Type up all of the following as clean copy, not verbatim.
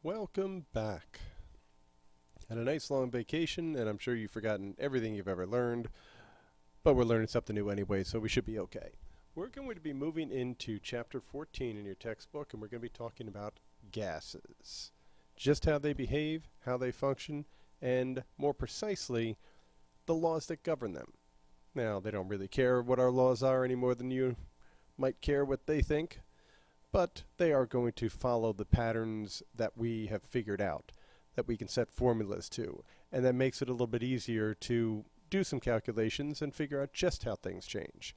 Welcome back. Had a nice long vacation, and I'm sure you've forgotten everything you've ever learned, but we're learning something new anyway, so we should be okay. We're going to be moving into chapter 14 in your textbook, and we're going to be talking about gases. Just how they behave, how they function, and more precisely, the laws that govern them. Now, they don't really care what our laws are any more than you might care what they think, but they are going to follow the patterns that we have figured out, that we can set formulas to, and that makes it a little bit easier to do some calculations and figure out just how things change.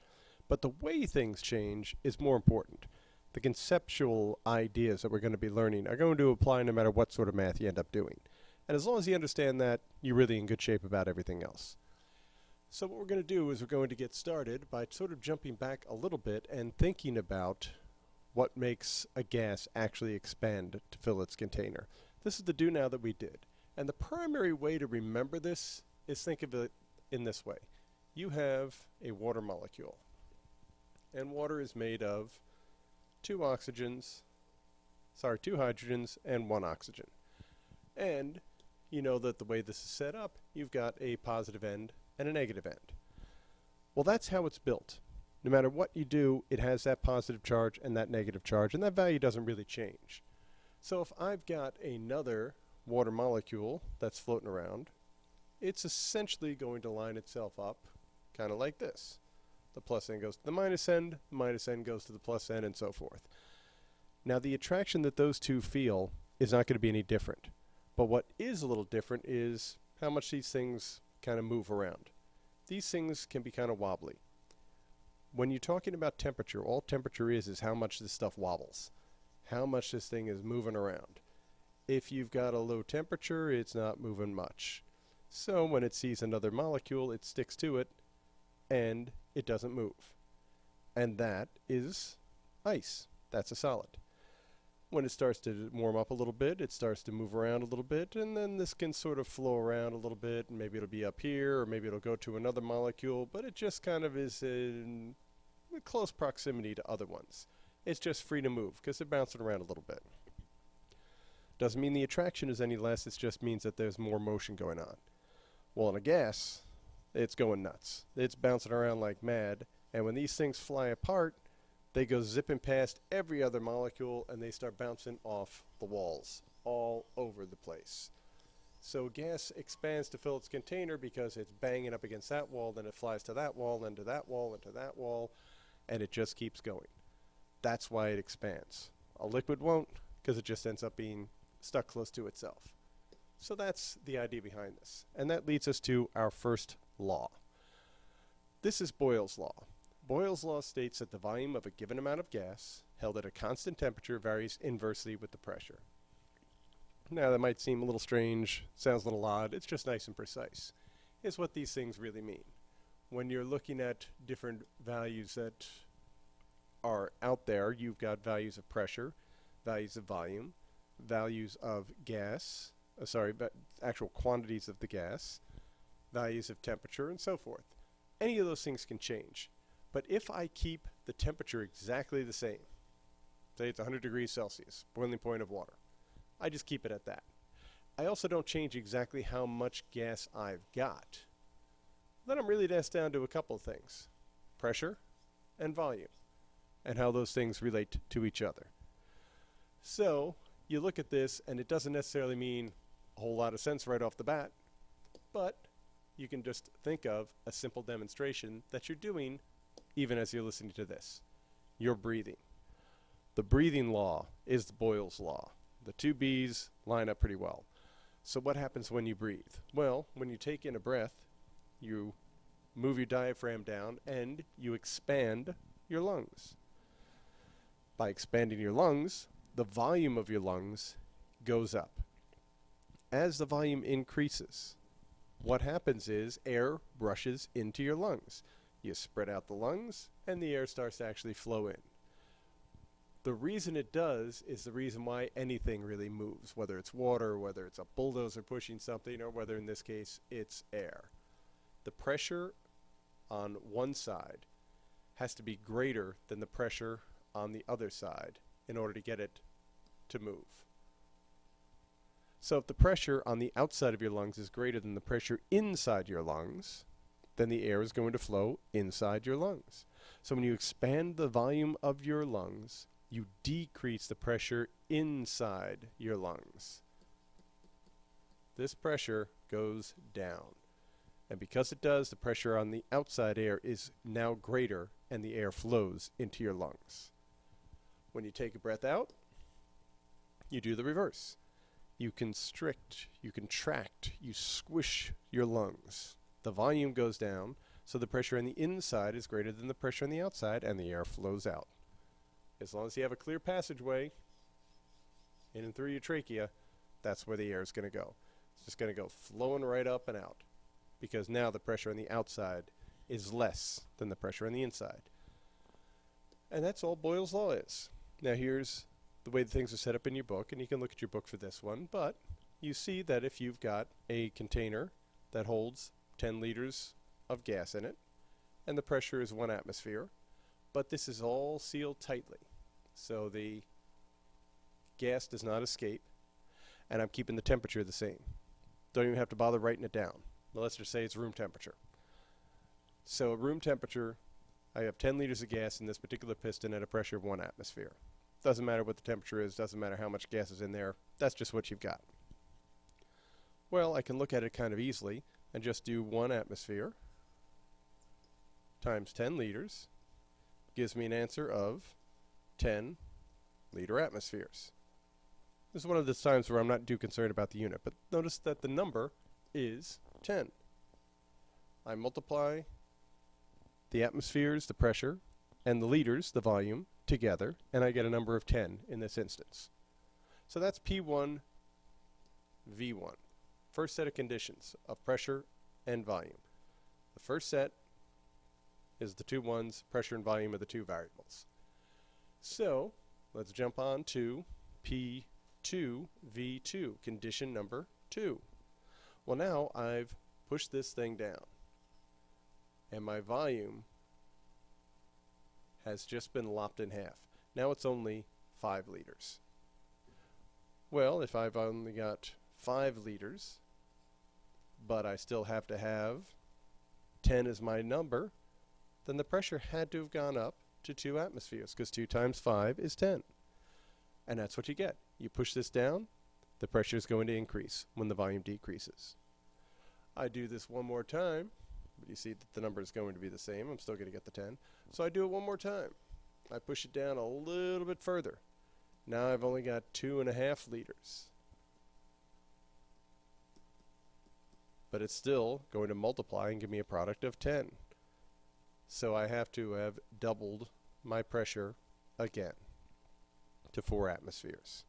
But the way things change is more important. The conceptual ideas that we're going to be learning are going to apply no matter what sort of math you end up doing. And as long as you understand that, you're really in good shape about everything else. So what we're going to do is we're going to get started by sort of jumping back a little bit and thinking about what makes a gas actually expand to fill its container. This is the do now that we did. And the primary way to remember this is think of it in this way. You have a water molecule. And water is made of two hydrogens and one oxygen. And you know that the way this is set up, you've got a positive end and a negative end. Well, that's how it's built. No matter what you do, it has that positive charge and that negative charge, and that value doesn't really change. So if I've got another water molecule that's floating around, it's essentially going to line itself up kind of like this. The plus end goes to the minus end goes to the plus end, and so forth. Now the attraction that those two feel is not going to be any different. But what is a little different is how much these things kind of move around. These things can be kind of wobbly. When you're talking about temperature, all temperature is how much this stuff wobbles, how much this thing is moving around. If you've got a low temperature, it's not moving much. So when it sees another molecule, it sticks to it, and it doesn't move. And that is ice. That's a solid. When it starts to warm up a little bit, it starts to move around a little bit, and then this can sort of flow around a little bit, and maybe it'll be up here, or maybe it'll go to another molecule, but it just kind of is in close proximity to other ones. It's just free to move because they're bouncing around a little bit. Doesn't mean the attraction is any less, it just means that there's more motion going on. Well, in a gas, it's going nuts. It's bouncing around like mad, and when these things fly apart, they go zipping past every other molecule and they start bouncing off the walls all over the place. So gas expands to fill its container because it's banging up against that wall, then it flies to that wall, then to that wall, and to that wall, and it just keeps going. That's why it expands. A liquid won't, because it just ends up being stuck close to itself. So that's the idea behind this. And that leads us to our first law. This is Boyle's law. Boyle's law states that the volume of a given amount of gas held at a constant temperature varies inversely with the pressure. Now that might seem a little strange, sounds a little odd, it's just nice and precise. It's what these things really mean. When you're looking at different values that are out there, you've got values of pressure, values of volume, values of gas, actual quantities of the gas, values of temperature, and so forth. Any of those things can change. But if I keep the temperature exactly the same, say it's 100 degrees Celsius, boiling point of water, I just keep it at that. I also don't change exactly how much gas I've got. Then I'm really just down to a couple of things: pressure and volume, and how those things relate to each other. So you look at this, and it doesn't necessarily mean a whole lot of sense right off the bat, but you can just think of a simple demonstration that you're doing even as you're listening to this. You're breathing. The breathing law is Boyle's law. The two B's line up pretty well. So what happens when you breathe? Well, when you take in a breath, you move your diaphragm down and you expand your lungs. By expanding your lungs, the volume of your lungs goes up. As the volume increases, what happens is air rushes into your lungs. You spread out the lungs, and the air starts to actually flow in. The reason it does is the reason why anything really moves, whether it's water, whether it's a bulldozer pushing something, or whether in this case it's air. The pressure on one side has to be greater than the pressure on the other side in order to get it to move. So if the pressure on the outside of your lungs is greater than the pressure inside your lungs, then the air is going to flow inside your lungs. So when you expand the volume of your lungs, you decrease the pressure inside your lungs. This pressure goes down. And because it does, the pressure on the outside air is now greater and the air flows into your lungs. When you take a breath out, you do the reverse. You constrict, you contract, you squish your lungs. The volume goes down, so the pressure on the inside is greater than the pressure on the outside, and the air flows out. As long as you have a clear passageway in and through your trachea, that's where the air is going to go. It's just going to go flowing right up and out, because now the pressure on the outside is less than the pressure on the inside. And that's all Boyle's law is. Now here's the way things are set up in your book, and you can look at your book for this one, but you see that if you've got a container that holds 10 liters of gas in it, and the pressure is 1 atmosphere, but this is all sealed tightly, so the gas does not escape, and I'm keeping the temperature the same. Don't even have to bother writing it down. Let's just say it's room temperature. So at room temperature, I have 10 liters of gas in this particular piston at a pressure of 1 atmosphere. Doesn't matter what the temperature is, doesn't matter how much gas is in there, that's just what you've got. Well, I can look at it kind of easily and just do 1 atmosphere times 10 liters gives me an answer of 10 liter atmospheres. This is one of the times where I'm not too concerned about the unit, but notice that the number is 10. I multiply the atmospheres, the pressure, and the liters, the volume, together, and I get a number of 10 in this instance. So that's P1, V1. First set of conditions of pressure and volume. The first set is the two ones, pressure and volume are the two variables. So let's jump on to P2, V2, condition number 2. Well, now I've pushed this thing down, and my volume has just been lopped in half. Now it's only 5 liters. Well, if I've only got 5 liters, but I still have to have 10 as my number, then the pressure had to have gone up to 2 atmospheres, because 2 times 5 is 10. And that's what you get. You push this down, the pressure is going to increase when the volume decreases. I do this one more time, but you see that the number is going to be the same. I'm still going to get the 10. So I do it one more time. I push it down a little bit further. Now I've only got 2.5 liters. But it's still going to multiply and give me a product of 10. So I have to have doubled my pressure again to 4 atmospheres.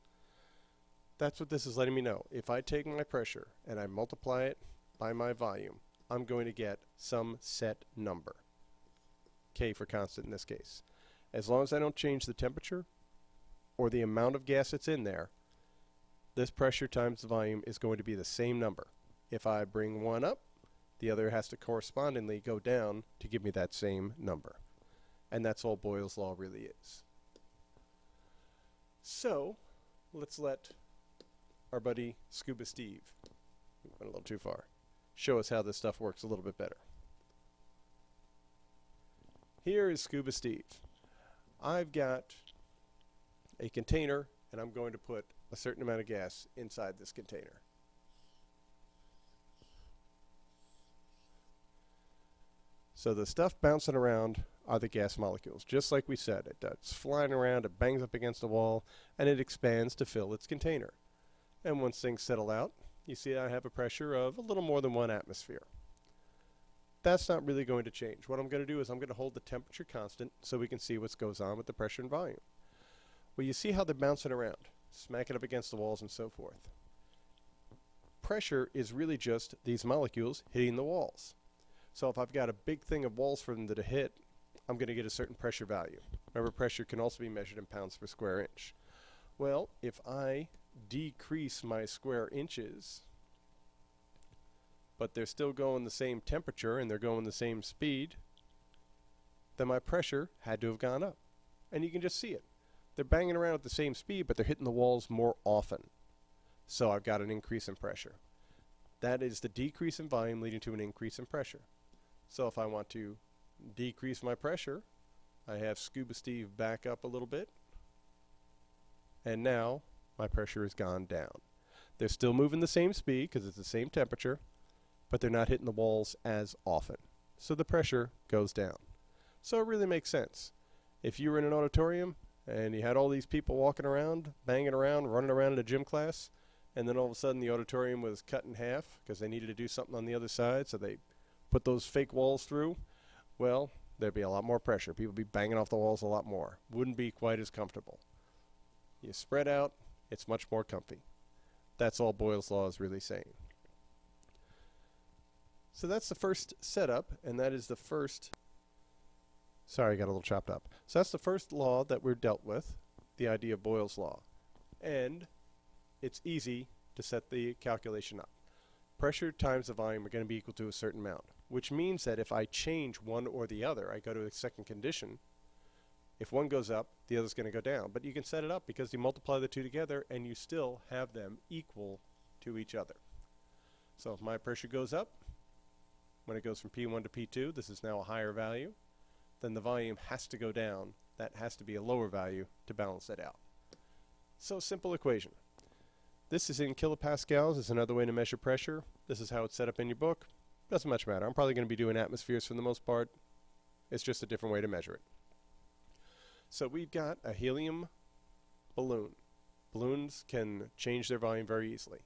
That's what this is letting me know. If I take my pressure and I multiply it by my volume, I'm going to get some set number. K for constant in this case. As long as I don't change the temperature or the amount of gas that's in there, this pressure times the volume is going to be the same number. If I bring one up, the other has to correspondingly go down to give me that same number. And that's all Boyle's law really is. So, let's let our buddy Scuba Steve, went a little too far, show us how this stuff works a little bit better. Here is Scuba Steve. I've got a container, and I'm going to put a certain amount of gas inside this container. So the stuff bouncing around are the gas molecules. Just like we said, it's flying around, it bangs up against the wall, and it expands to fill its container. And once things settle out, you see I have a pressure of a little more than 1 atmosphere. That's not really going to change. What I'm going to do is I'm going to hold the temperature constant so we can see what goes on with the pressure and volume. Well, you see how they're bouncing around, smacking up against the walls and so forth. Pressure is really just these molecules hitting the walls. So if I've got a big thing of walls for them to hit, I'm going to get a certain pressure value. Remember, pressure can also be measured in pounds per square inch. Well, if I decrease my square inches, but they're still going the same temperature and they're going the same speed, then my pressure had to have gone up. And you can just see it. They're banging around at the same speed, but they're hitting the walls more often. So I've got an increase in pressure. That is the decrease in volume leading to an increase in pressure. So if I want to decrease my pressure, I have Scuba Steve back up a little bit, and now my pressure has gone down. They're still moving the same speed because it's the same temperature, but they're not hitting the walls as often. So the pressure goes down. So it really makes sense. If you were in an auditorium and you had all these people walking around, banging around, running around in a gym class, and then all of a sudden the auditorium was cut in half because they needed to do something on the other side, so they put those fake walls through, well, there'd be a lot more pressure. People would be banging off the walls a lot more. Wouldn't be quite as comfortable. You spread out, it's much more comfy. That's all Boyle's law is really saying. So that's the first setup, and that is the first... Sorry, I got a little chopped up. So that's the first law that we're dealt with, the idea of Boyle's law. And it's easy to set the calculation up. Pressure times the volume are going to be equal to a certain amount, which means that if I change one or the other, I go to a second condition, if one goes up, the other's going to go down. But you can set it up because you multiply the two together and you still have them equal to each other. So if my pressure goes up, when it goes from P1 to P2, this is now a higher value, then the volume has to go down. That has to be a lower value to balance that out. So simple equation. This is in kilopascals. It's another way to measure pressure. This is how it's set up in your book. Doesn't much matter. I'm probably going to be doing atmospheres for the most part. It's just a different way to measure it. So we've got a helium balloon. Balloons can change their volume very easily.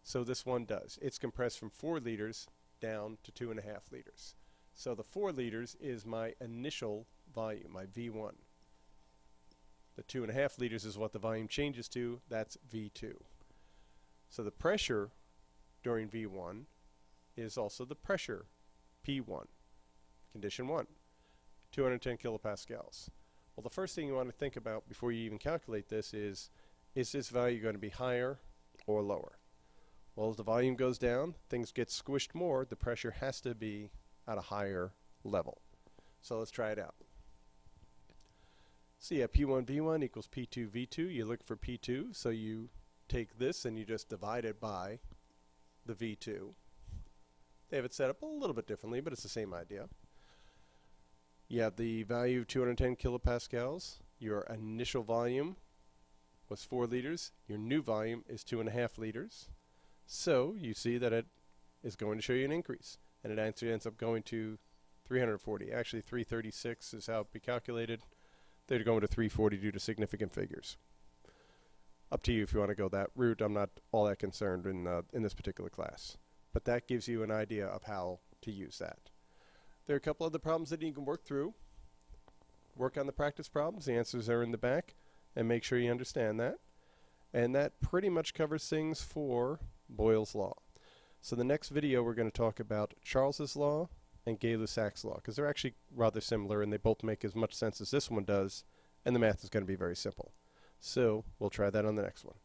So this one does. It's compressed from 4 liters down to 2.5 liters. So the 4 liters is my initial volume, my V1. The 2.5 liters is what the volume changes to. That's V2. So the pressure during V1 is also the pressure P1, condition 1, 210 kilopascals. Well, the first thing you want to think about before you even calculate this is this value going to be higher or lower? Well, as the volume goes down, things get squished more, the pressure has to be at a higher level. So let's try it out. So yeah, P1 V1 equals P2 V2. You look for P2, so you take this and you just divide it by the V2. They have it set up a little bit differently, but it's the same idea. You have the value of 210 kilopascals. Your initial volume was 4 liters. Your new volume is 2.5 liters. So you see that it is going to show you an increase. And it actually ends up going to 340. Actually, 336 is how it be calculated. They're going to 340 due to significant figures. Up to you if you want to go that route. I'm not all that concerned in this particular class. But that gives you an idea of how to use that. There are a couple other problems that you can work through. Work on the practice problems. The answers are in the back. And make sure you understand that. And that pretty much covers things for Boyle's law. So the next video we're going to talk about Charles's law and Gay-Lussac's law, because they're actually rather similar and they both make as much sense as this one does, and the math is going to be very simple. So we'll try that on the next one.